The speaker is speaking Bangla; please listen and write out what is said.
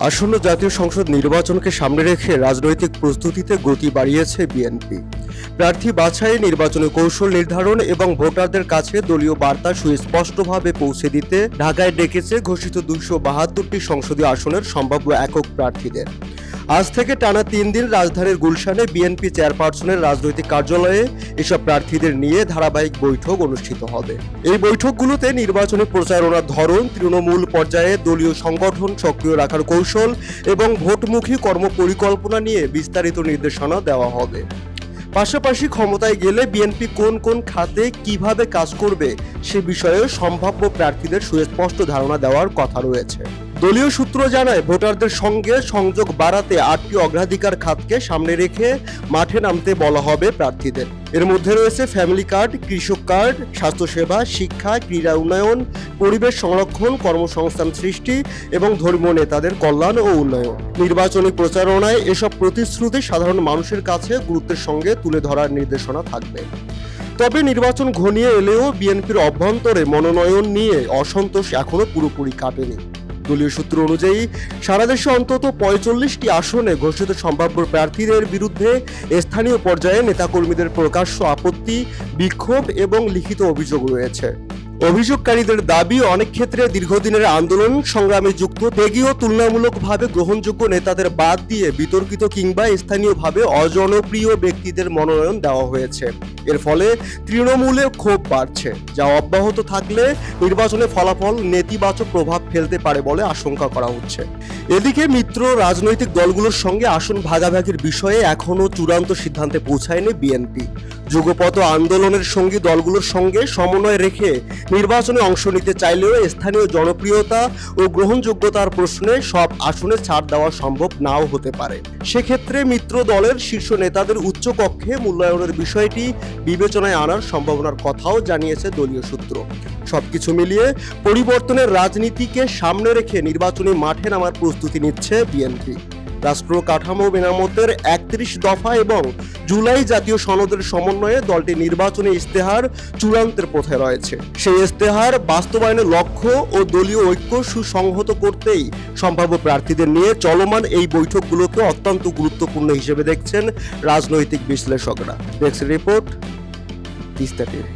আসন্ন জাতীয় সংসদ নির্বাচনকে সামনে রেখে রাজনৈতিক প্রস্তুতিতে গতি বাড়িয়েছে বিএনপি। প্রার্থী বাছাই, নির্বাচনী কৌশল নির্ধারণ এবং ভোটারদের কাছে দলীয় বার্তা সুস্পষ্টভাবে পৌঁছে দিতে ঢাকায় ডেকেছে ঘোষিত 272টি সংসদীয় আসনের সম্ভাব্য একক প্রার্থীদের। আজ থেকে টানা 3 দিন রাজধানীর গুলশানে বিএনপি চেয়ারপারসনের রাজনৈতিক কার্যালয়ে এসব প্রার্থীদের নিয়ে ধারাবাহিক বৈঠক অনুষ্ঠিত হবে। এই বৈঠকগুলোতে নির্বাচনী প্রচারণার ধরন, তৃণমূল পর্যায়ে দলীয় সংগঠন সক্রিয় রাখার কৌশল এবং ভোটমুখী কর্মপরিকল্পনা নিয়ে বিস্তারিত নির্দেশনা দেওয়া হবে। পাশাপাশি ক্ষমতায় গেলে বিএনপি কোন কোন খাতে কিভাবে কাজ করবে সে বিষয়ে সম্ভাব্য প্রার্থীদের সুস্পষ্ট ধারণা দেওয়ার কথা রয়েছে। দলীয় সূত্র জানায়, ভোটারদের সঙ্গে সংযোগ বাড়াতে 8টি অগ্রাধিকার খাতকে সামনে রেখে মাঠে নামতে বলা হবে প্রার্থীদের। এর মধ্যে রয়েছে ফ্যামিলি কার্ড, কৃষক কার্ড, স্বাস্থ্যসেবা, শিক্ষা, ক্রীড়া উন্নয়ন, পরিবেশ সংরক্ষণ, কর্মসংস্থান সৃষ্টি এবং ধর্মীয় নেতাদের কল্যাণ ও উন্নয়ন। নির্বাচনী প্রচারণায় এসব প্রতিশ্রুতি সাধারণ মানুষের কাছে গুরুত্বের সঙ্গে তুলে ধরার নির্দেশনা থাকবে। তবে নির্বাচন ঘনিয়ে এলেও বিএনপির অভ্যন্তরে মনোনয়ন নিয়ে অসন্তোষ এখনো পুরোপুরি কাটেনি। দলীয় সূত্র অনুযায়ী সারা দেশে অন্তত 45টি আসনে ঘোষিত সম্ভাব্য প্রার্থীদের বিরুদ্ধে স্থানীয় পর্যায়ে নেতাকর্মীদের প্রকাশ্য আপত্তি, বিক্ষোভ এবং লিখিত অভিযোগ রয়েছে। অভিযোগকারীদের দাবি, অনেক ক্ষেত্রে দীর্ঘদিনের আন্দোলন সংগ্রামে যুক্ত ত্যাগী ও তুলনামূলকভাবে গ্রহণযোগ্য নেতাদের বাদ দিয়ে বিতর্কিত কিংবা স্থানীয়ভাবে অজনপ্রিয় ব্যক্তিদের মনোনয়ন দেওয়া হয়েছে। এর ফলে তৃণমূলে ক্ষোভ বাড়ছে, যা অব্যাহত থাকলে নির্বাচনে ফলাফল নেতিবাচক প্রভাব ফেলতে পারে বলে আশঙ্কা করা হচ্ছে। এদিকে মিত্র রাজনৈতিক দলগুলোর সঙ্গে আসন ভাগাভাগির বিষয়ে এখনও চূড়ান্ত সিদ্ধান্তে পৌঁছায়নি বিএনপি। যুগপৎ আন্দোলনের সঙ্গী দলগুলোর সঙ্গে সমন্বয় রেখে নির্বাচনে অংশ নিতে চাইলেও স্থানীয় জনপ্রিয়তা ও গ্রহণযোগ্যতার প্রশ্নে সব আসনে ছাড় দেওয়া সম্ভব নাও হতে পারে। সেক্ষেত্রে মিত্র দলের শীর্ষ নেতাদের উচ্চকক্ষে মূল্যায়নের বিষয়টি বিবেচনায় আনার সম্ভাবনার কথাও জানিয়েছে দলীয় সূত্র। সবকিছু মিলিয়ে পরিবর্তনের রাজনীতিকে সামনে রেখে নির্বাচনী মাঠে নামার প্রস্তুতি নিচ্ছে বিএনপি। রাষ্ট্র কাঠামো মেরামতের 31 দফা এবং জুলাই জাতীয় সনদের সমন্বয়ে দলটি নির্বাচনী ইশতেহার চূড়ান্তের পথে রয়েছে। সেই ইশতেহার বাস্তবায়নের লক্ষ্য ও দলীয় ঐক্য সুসংহত করতেই সম্ভাব্য প্রার্থীদের নিয়ে চলমান এই বৈঠকগুলোকে অত্যন্ত গুরুত্বপূর্ণ হিসেবে দেখছেন রাজনৈতিক বিশ্লেষকরা। Desk report, Teesta TV.